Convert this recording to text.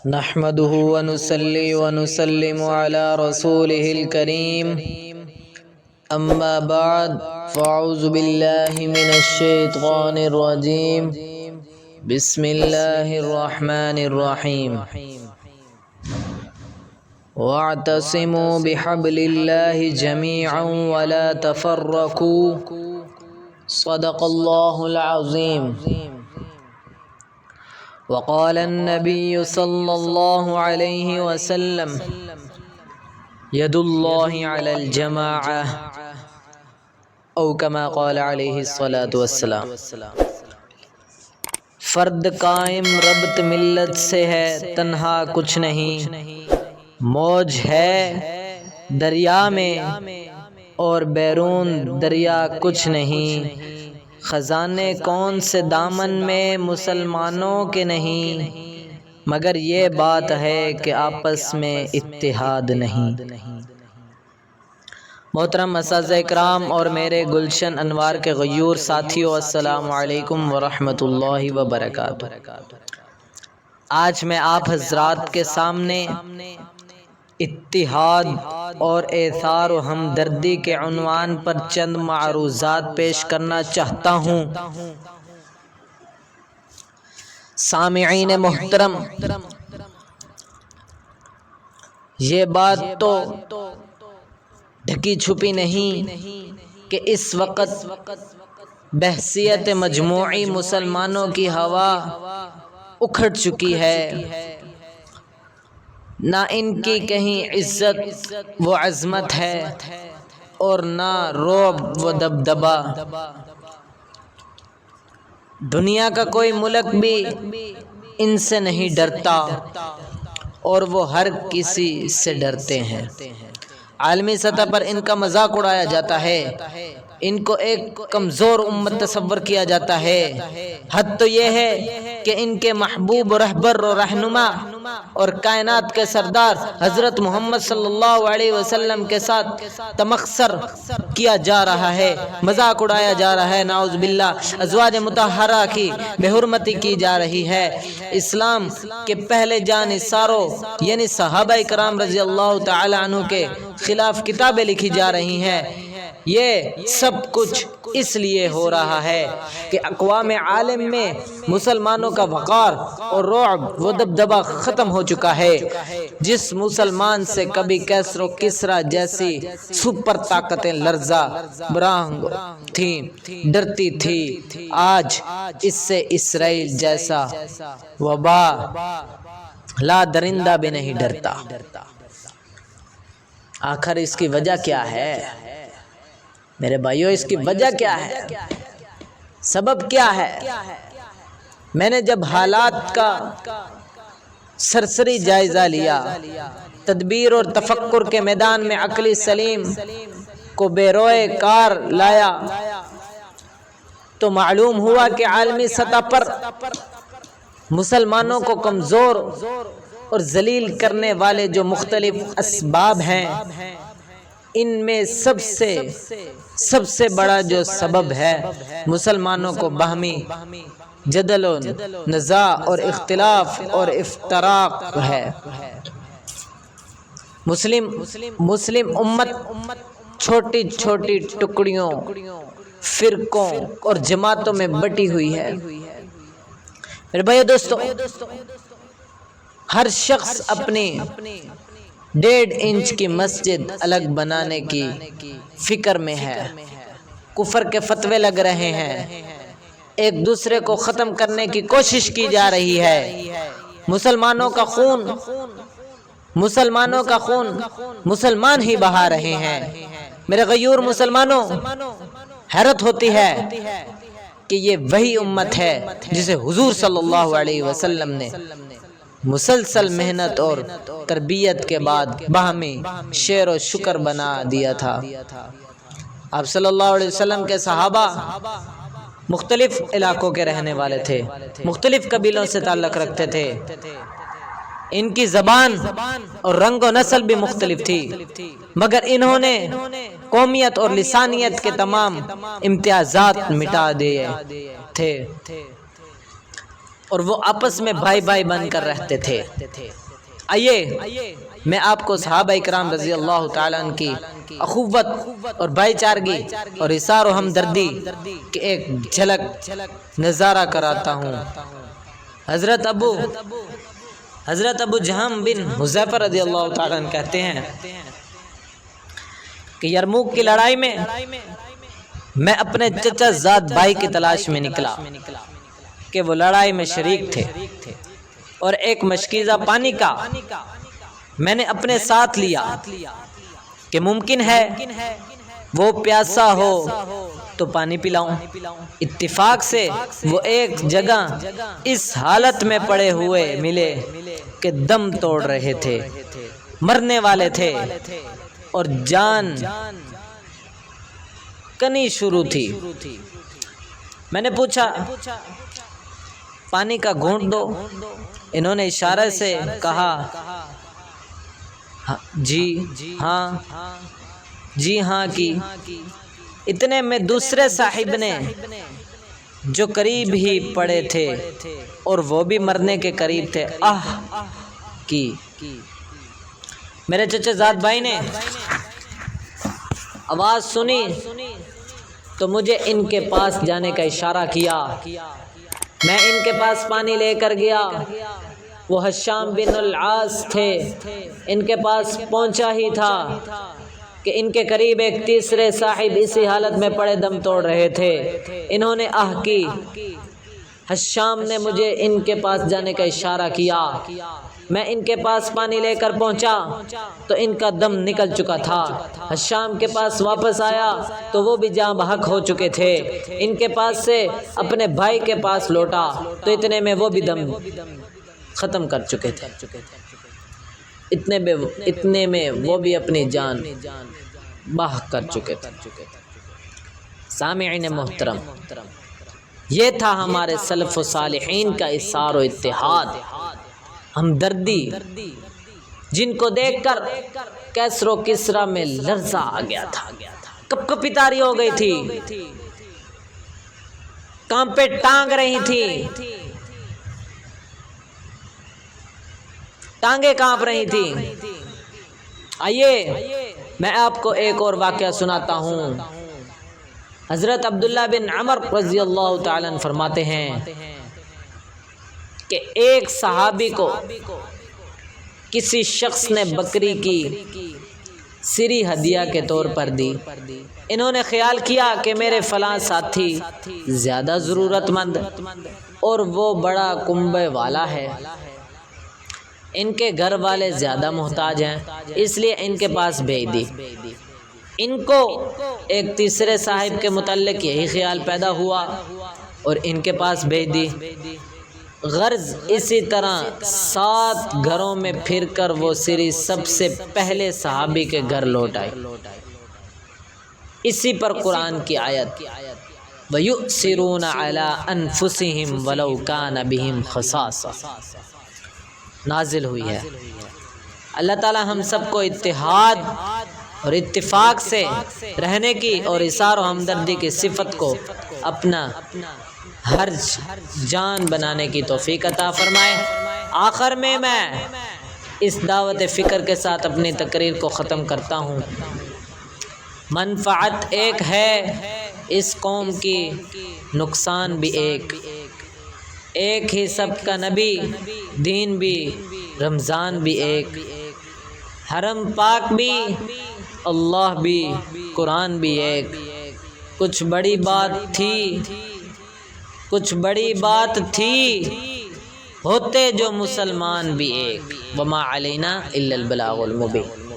نحمده ونصلي ونسلم على رسوله الكريم أما بعد فأعوذ بالله من الشيطان الرجيم بسم الله الرحمن الرحيم واعتصموا بحبل الله جميعا ولا تفرقوا صدق الله العظيم وقال النبي صلى الله عليه وسلم يد الله على الجماعة او كما قال عليه الصلاة والسلام۔ فرد قائم ربط ملت سے ہے، تنہا کچھ نہیں، موج ہے دریا میں اور بیرون دریا کچھ نہیں، خزانے کون سے دامن میں مسلمانوں کے نہیں، مگر یہ بات ہے کہ آپس میں اتحاد نہیں۔ محترم اساتذہ اکرام اور میرے گلشن انوار کے غیور ساتھیوں، السلام علیکم ورحمۃ اللہ وبرکاتہ۔ آج میں آپ حضرات کے سامنے اتحاد اور ایثار و ہمدردی کے عنوان پر چند معروضات پیش کرنا چاہتا ہوں۔ سامعین محترم، یہ بات تو ڈھکی چھپی نہیں کہ اس وقت بحیثیت مجموعی مسلمانوں کی ہوا اکھڑ چکی ہے، نہ ان کی کہیں عزت و عظمت ہے اور نہ رعب و دبدبا۔ دنیا کا کوئی ملک بھی ان سے نہیں ڈرتا اور وہ ہر کسی سے ڈرتے ہیں۔ عالمی سطح پر ان کا مذاق اڑایا جاتا ہے، ان کو ایک کمزور امت تصور کیا جاتا ہے۔ حد تو یہ ہے کہ ان کے محبوب و رہبر و رہنما اور کائنات کے سردار حضرت محمد صلی اللہ علیہ وسلم کے ساتھ تمخصر کیا جا رہا ہے، مذاق اڑایا جا رہا ہے، نعوذ باللہ، ازواج مطہرہ کی بے حرمتی کی جا رہی ہے۔ اسلام کے پہلے جانثاروں یعنی صحابہ کرام رضی اللہ تعالی عنہ کے خلاف کتابیں لکھی جا رہی ہیں۔ یہ سب کچھ اس لیے ہو رہا ہے کہ اقوام عالم میں مسلمانوں کا وقار اور رعب و دبدبہ ختم ہو چکا ہے۔ جس مسلمان سے کبھی کیسر و کسریٰ جیسی سپر طاقتیں لرزہ برانگ تھیں، ڈرتی تھی، آج اس سے اسرائیل جیسا وبا لا درندہ بھی نہیں ڈرتا۔ آخر اس کی وجہ کیا ہے میرے بھائیوں؟ اس کی وجہ کیا ہے؟ سبب کیا ہے؟ میں نے جب حالات کا سرسری جائزہ لیا، تدبیر اور تفکر کے میدان میں عقل سلیم کو بے روئے کار لایا، تو معلوم ہوا کہ عالمی سطح پر مسلمانوں کو کمزور اور ذلیل کرنے والے جو مختلف اسباب ہیں، ان میں سب سے بڑا جو سبب ہے مسلمانوں کو باہمی جدل و نزاع اور اختلاف اور افتراق ہے۔ مسلم امت چھوٹی چھوٹی ٹکڑیوں، فرقوں اور جماعتوں میں بٹی ہوئی ہے۔ میرے بھائی دوستو، ہر شخص اپنی 1.5 انچ کی مسجد الگ بنانے کی فکر میں ہے، کفر کے فتوے لگ رہے ہیں، ایک دوسرے کو ختم کرنے کی کوشش کی جا رہی ہے، مسلمانوں کا خون مسلمان ہی بہا رہے ہیں۔ میرے غیور مسلمانوں، حیرت ہوتی ہے کہ یہ وہی امت ہے جسے حضور صلی اللہ علیہ وسلم نے مسلسل محنت اور تربیت کے بعد باہمی شعر و شکر بنا دیا تھا۔ آپ صلی اللہ علیہ وسلم کے صحابہ مختلف علاقوں کے رہنے والے تھے، مختلف قبیلوں سے تعلق رکھتے تھے، ان کی زبان اور رنگ و نسل بھی مختلف تھی، مگر انہوں نے قومیت اور لسانیت کے تمام امتیازات مٹا دیے تھے۔ اور وہ آپس میں بھائی بھائی بن کر رہتے تھے۔ آئیے میں آپ کو صحابہ اکرام رضی اللہ تعالیٰ عنہ کی اخوت اور بھائی چارگی اور اثار و ہمدردی کی ایک جھلک نظارہ کراتا ہوں۔ حضرت ابو جہم بن حذیفہ رضی اللہ تعالیٰ عنہ کہتے ہیں کہ یرموک کی لڑائی میں میں اپنے چچا زاد بھائی کی تلاش میں نکلا کہ وہ لڑائی میں شریک تھے، اور ایک مشکیزہ پانی کا میں نے اپنے ساتھ لیا کہ ممکن ہے وہ پیاسا ہو تو پانی پلاؤں۔ اتفاق سے وہ ایک جگہ اس حالت میں پڑے ہوئے ملے کہ دم توڑ رہے تھے، مرنے والے تھے اور جان کنی شروع تھی۔ میں نے پوچھا پانی کا گھونٹ دو، انہوں نے اشارے سے کہا جی ہاں کی۔ اتنے میں دوسرے صاحب نے جو قریب ہی پڑے تھے اور وہ بھی مرنے کے قریب تھے کی۔ میرے چچا زاد بھائی نے آواز سنی تو مجھے ان کے پاس جانے کا اشارہ کیا۔ میں ان کے پاس پانی لے کر گیا۔ وہ ہشام بن العاص تھے۔ ان کے پاس پہنچا ہی تھا کہ ان کے قریب ایک تیسرے صاحب اسی حالت میں پڑے دم توڑ رہے تھے۔ انہوں نے کی۔ ہشام نے مجھے ان کے پاس جانے کا اشارہ کیا۔ میں ان کے پاس پانی لے کر پہنچا تو ان کا دم نکل چکا تھا۔ ہشام کے پاس واپس آیا تو وہ بھی جاں بحق ہو چکے تھے۔ ان کے پاس سے اپنے بھائی کے پاس لوٹا تو اتنے میں وہ بھی دم ختم کر چکے تھے۔ اتنے میں وہ بھی اپنی جان بحق کر چکے تھے۔ سامعین محترم، یہ تھا ہمارے سلف و صالحین کا اصرار و اتحاد، ہمدردی، جن کو دیکھ کر کیسر و کسرا میں لرزہ آ گیا تھا، کپ کپی طاری ہو گئی تھی، کانپے ٹانگ رہی تھی، ٹانگیں کانپ رہی تھی۔ آئیے میں آپ کو ایک اور واقعہ سناتا ہوں۔ حضرت عبداللہ بن عمر رضی اللہ تعالیٰ عنہ فرماتے ہیں کہ ایک صحابی کو کسی شخص نے بکری کی سری ہدیہ کے طور پر دی۔ انہوں نے خیال کیا کہ میرے فلاں ساتھی زیادہ ضرورت مند اور وہ بڑا کنبے والا ہے، ان کے گھر والے زیادہ محتاج ہیں، اس لیے ان کے پاس بھیج دی۔ ان کو ایک تیسرے صاحب کے متعلق یہی خیال پیدا ہوا اور ان کے پاس بھیج دی۔ غرض اسی طرح 7 گھروں میں پھر کر وہ سری سب سے پہلے صحابی کے گھر لوٹ آئی۔ اسی پر قرآن کی آیت وَيُؤْثِرُونَ عَلَىٰ أَنفُسِهِمْ وَلَوْ كَانَ بِهِمْ خَصَاصَةٌ نازل ہوئی ہے۔ اللہ تعالی ہم سب کو اتحاد اور اتفاق سے رہنے کی اور اثار و ہمدردی کی صفت کو اپنا ہر جان بنانے کی توفیق عطا فرمائے۔ آخر میں اس دعوت فکر کے ساتھ اپنی تقریر کو ختم کرتا ہوں۔ منفعت ایک ہے اس قوم کی، نقصان بھی ایک ہی سب کا نبی، دین بھی، رمضان بھی ایک، حرم پاک بھی، اللہ بھی، قرآن بھی ایک۔ کچھ بڑی بات تھی ہوتے جو مسلمان بھی ایک۔ وما علینا الا البلاغ المبین۔